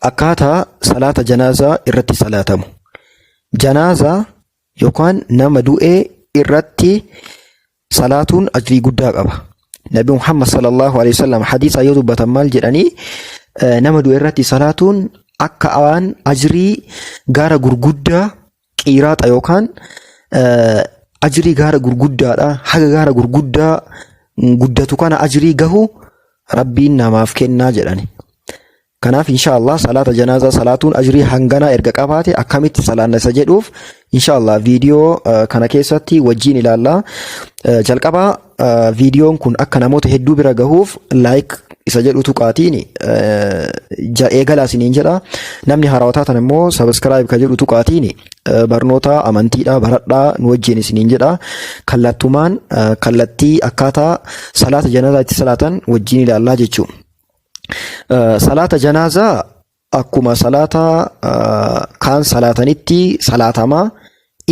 akkaataa salaata janaazaa irratti salaatamu. Janaazaa yookaan nama du'ee irratti salaatuun ajrii guddaa qaba. Nabi Muhammad sallallahu alaihi wasallam hadiisa yoo dubbatan maal jedhanii nama du'e irratti salaatuun akka waan ajrii gaara gurguddaa qiraaxa yookaan ajrii gaara gurguddaadha. Haga gaara gurguddaa guddatu kana ajrii gahu rabbiin namaaf kennaa jedhani. Kanaaf inshallah salaata janaazaa salaatuun ajrii hangana erga qabaate akkamitti salaanna isa jedhuuf inshallah viidiyoo kana keessatti wajjin ilaalla. Jalqaba viidiyoon kun akka namoota hedduu bira gahuuf like isa jedhu tuqaatiin eegalaa isiniin jedha. Namni haarawaa taatan immoo subscribe ka jedhu tuqaatiin barnoota amantiidha baradhaa nu wajjin isiniin jedha. Kallattumaan kallattii akkaataa salaata janaazaa itti salaatan wajjin ilaallaa jechuudha. Salaata janaazaa akkuma salaata kaan salaatanitti salaatamaa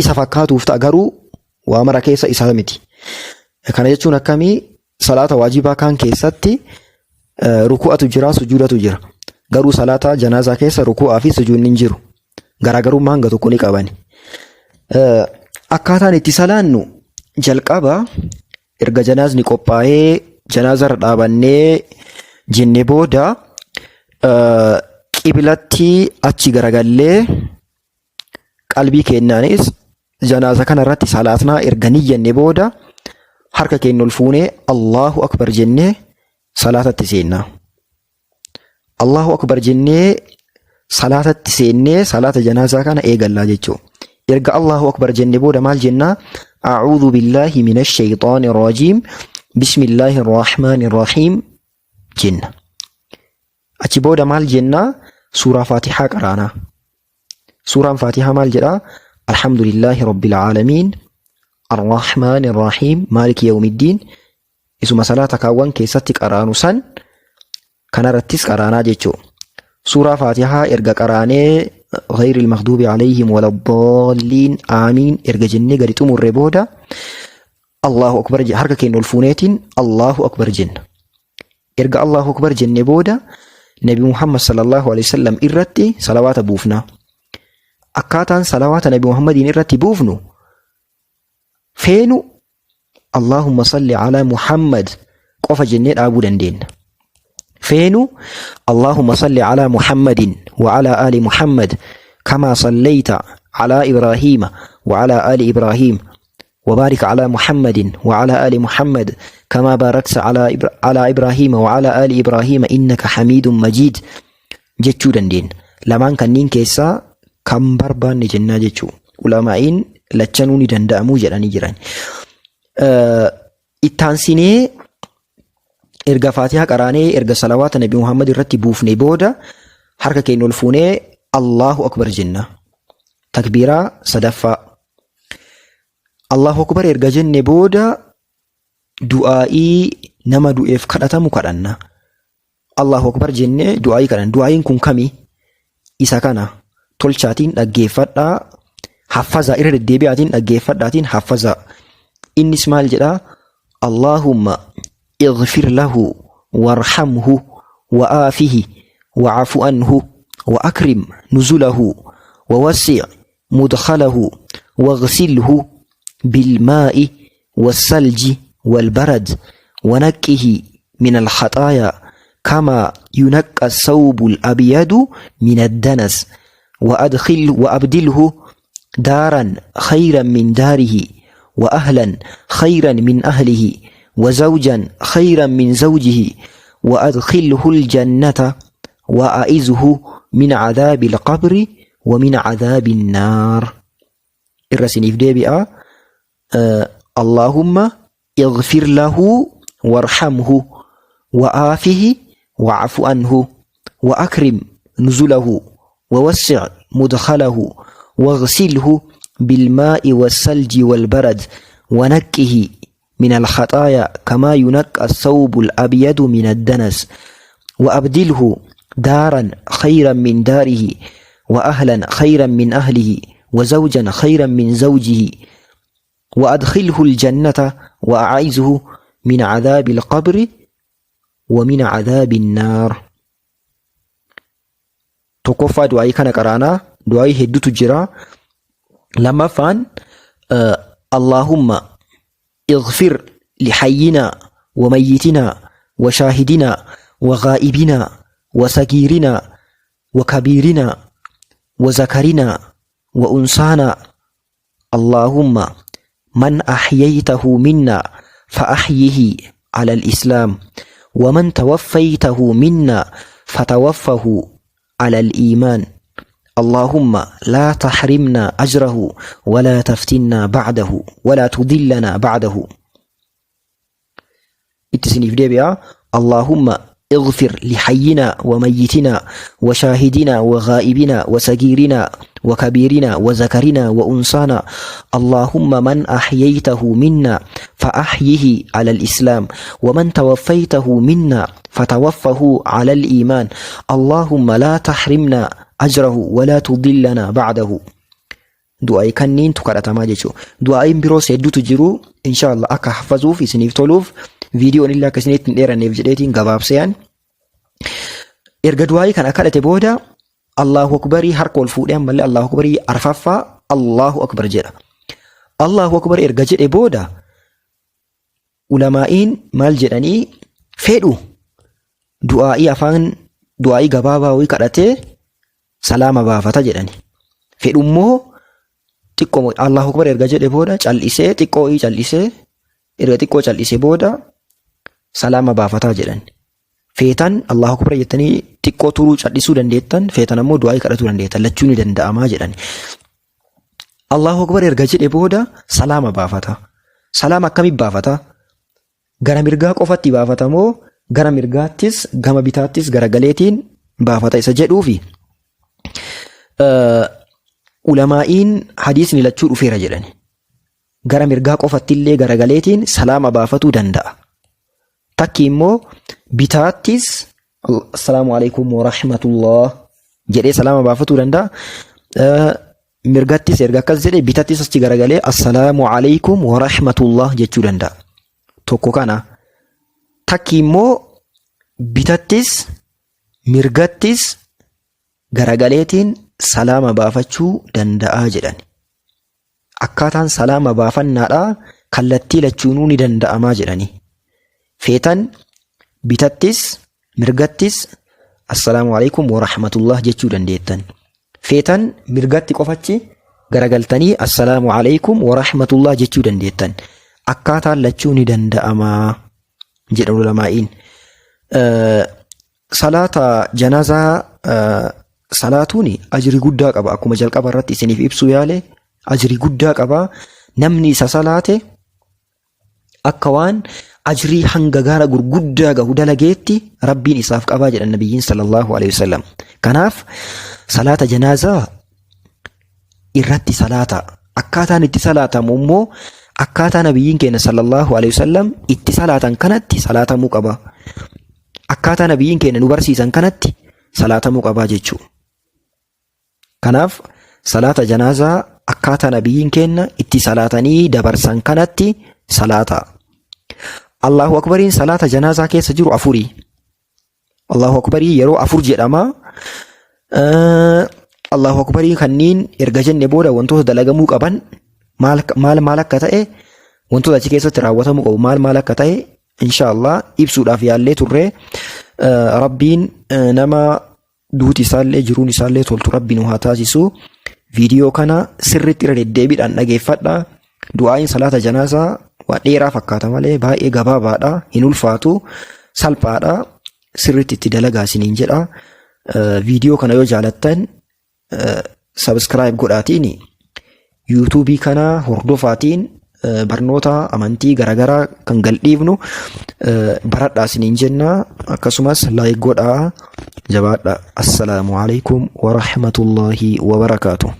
isa fakkaatuuf ta'a garuu waa mara keessa isaa miti. Kana jechuun akkamii salaata waajibaa kaan keessatti ruku'atu jira sujuudatu jira. Garuu salaata janaazaa keessa ruku'aa fi sujuudni hin jiru. Garaagarummaa hanga tokko ni qabani. Akkaataan itti salaannu jalqaba erga janaazni qophaa'ee janaazarra dhaabannee jenne booda qiblatti achi garagallee qalbii keenyaanis janaaza kana irratti salaatnaa erga niyyannee booda harka keenya ol fuunee Allahu akbar jennee salaatatti seennaa. Allahu akbar jennee salaatatti seennee salaata janaazaa kana eegallaa jechuudha. Erga Allahu akbar jennee booda maal jennaa? A'uudhu billahi minash shayxaanir rajiim. Bismillahir rahmaanir rahiim. jenna. Achi booda maal jenna? Suuraa Faatihaa qaraana. Suuraan Faatihaa maal jedha? Alhamdulillahi rabbil aalamiin arrahmaanir rahiim maaliki yawmiddiin. Isuma salaata kaawwan keessatti qaraanu san kanarrattis qaraanaa jechuudha. Suuraa Faatihaa erga qaraanee ghayril maghduubi alayhim waladdaalliin aamiin erga jennee gadi xumurre booda Allahu akbar harka keenya ol fuuneetiin Allahu akbar jenna. Erga Allahu akbar jenne booda Nabi Muhammad sallallahu alaihi wasallam irratti salawaata buufna. Akkaataan salawaata Nabi Muhammadin irratti buufnu feenu Allahumma salli ala Muhammad qofa jennee dhaabuu dandeenya. Feenu Allahumma salli ala Muhammadin wa ala ali Muhammad kama sallaita ala Ibrahima wa ala ali Ibrahim وبارك على محمد وعلى آل محمد كما باركت على إبراهيم وعلى آل إبراهيم إنك حميد مجيد جتشو دندين لمان كنين كيسا كم بربان جنة جتشو علماءين لچنوني دندامو جراني جران التانسيني إرغا فاتحة قراني إرغا صلوات نبي محمد الرتي بوفني بودا حركة كي نلفوني الله أكبر جنة تكبيرا صدفة Allahu akbar erga jenne booda du'aa'ii nama du'eef kadhatamu kadhanna. Allahu akbar jenne du'aa'ii kadhanna. Du'aa'iin kun kami? Isa kana tolchaatiin dhaggeeffadhaa. Haffazaa irra deddeebi'aatiin dhaggeeffadhaatiin haffazaa. Innis maal jedhaa? Allahumma ighfir lahu warhamhu wa'aafihi wa'afu anhu wa'akrim nuzulahu wawassi' mudkhalahu waghsilhu بالماء والثلج والبرد ونقه من الخطايا كما ينقى الثوب الأبيض من الدنس وأبدله دارا خيرا من داره وأهلا خيرا من أهله وزوجا خيرا من زوجه وأدخله الجنة وأعذه من عذاب القبر ومن عذاب النار. الرسنيف ديبئة اللهم اغفر له وارحمه وآفه وعف عنه وأكرم نزله ووسع مدخله واغسله بالماء والثلج والبرد ونقه من الخطايا كما ينقى الثوب الأبيض من الدنس وأبدله دارا خيرا من داره وأهلا خيرا من أهله وزوجا خيرا من زوجه وأدخله الجنة وأعيذه من عذاب القبر ومن عذاب النار. tokkoffaa du'aa'ii kana qaraanaa du'aa'ii hedduutu jira. Lammaffaan Allahumma اغفر لحينا وميتنا وشاهدنا وغائبنا وصغيرنا وكبيرنا وذكرنا وأنثانا اللهم من أحييته منا فأحيه على الإسلام ومن توفيته منا فتوفه على الإيمان اللهم لا تحرمنا أجره ولا تفتنا بعده ولا تضلنا بعده. اتسني في ديبيا اللهم اغفر لحينا وميتنا وشاهدنا وغائبنا وصغيرنا وكبيرنا وذكرنا وأنثانا اللهم من أحييته منا فأحيه على الإسلام ومن توفيته منا فتوفه على الإيمان اللهم لا تحرمنا أجره ولا تضلنا بعده. دعاء كنين تقرأ ما جيشو دعاء بروس يدو تجرو إن شاء الله أكا حفظو في سنيف تولوف فيديو نلا كسنيت نيرا نيفجديتين غباب سيان إرغا دعاء كان أكالة بودا الله أكبري هرقو الفودين مالي الله أكبري أرفافا الله أكبر جدا الله أكبر إرغا جد بودا علمائين مال جداني فيدو دعاء أفان دعاء غبابا ويكالة سلام بافتا جداني فيدو مو تيكو الله أكبر إرغا جد بودا چاليسي تيكو إي چاليسي إرغا تيكو چاليسي بودا سلام بافتا جداني feetan Allahu akbar jettanii xiqqoo turuu callisuu dandeettan feetan ammoo du'aa kadhatuu dandeettan lachuun ni danda'amaa jedhan. Allahu akbar erga jedhe booda salaama baafata. Salaama akkamii baafata? Gara mirgaa qofatti baafata moo gara mirgaattis gama bitaattis garagaleetiin baafata isa jedhuufi ulamaa'iin hadiisni lachuu dhufeera jedhani. Gara mirgaa qofatti illee garagaleetiin salaama baafatuu danda'a. Takki immoo bitaattis assalaamu alaykum wa rahmatullah jedhee salaama baafatuu danda'a. Mirgattis erga akkas jedhee bitaattis achi garagalee assalaamu alaykum wa rahmatullah jechuu danda'a. Tokko kana. Takki immoo bitaattis mirgattis garagaleetiin salaama baafachuu danda'a jedhan. Akkaataan salaama baafannaadhaa kallattii lachuunuu ni danda'amaa jedhani. feetan bitattis mirgattis assalaamu alaykum wa rahmatullah jechuu dandeettan. Feetan mirgatti qofachi garagaltanii assalaamu alaykum wa rahmatullah jechuu dandeettan. Akkaataan lachuu ni danda'amaa jedhan ulamaa'iin. Salaata janaazaa salaatuuni ajrii guddaa qaba. Akkuma jalqaba irratti isiniif ibsuu yaale ajrii guddaa qaba. Namni isa salaate akka waan ajrii hanga gaara gurguddaa gahu dalageetti rabbiin isaaf qabaa jedhan nabiyyiin sallallahu alaihi wasallam. Kanaaf salaata janaazaa irratti salaata akkaataan itti salaatamu immoo akkaataa nabiyyiin keenya sallallahu alaihi wasallam itti salaatan kanatti salaatamuu qaba. Akkaataa nabiyyiin keenya nu barsiisan kanatti salaatamuu qaba jechuu. Kanaaf salaata janaazaa akkaataa nabiyyiin keenya itti salaatanii dabarsan kanatti salaata. Allahu akbariin salaata janaazaa keessa jiru afurii. Allahu akbarii yeroo afur jedhama. Allahu akbarii kanniin erga jenne booda wantoota dalagamuu qaban maal akka ta'e wantoota achi keessatti raawwatamuu qabu maal akka ta'e inshallah ibsuudhaaf yaallee turre. Rabbiin nama duuti isaallee jiruun isaallee toltu rabbiin haa taasisu. Viidiyoo kana sirriitti irra deddeebiidhaan dhageeffadha. Du'aayin salaata janaazaa waa dheeraa fakkaata malee baay'ee gabaabaadha, hin ulfaatu, salphaadha. Sirriitti itti dalagaa isiniin jedha. Viidiyoo kana yoo jaalattan subscribe godhaatiin yuutuubii kana hordofaatiin barnoota amantii garaagaraa kan gadhiifnu baradhaa isiniin jenna. Akkasumas like godhaa jabaadha. Assalaamu alaykum wa rahmatullahi wa barakaatuh.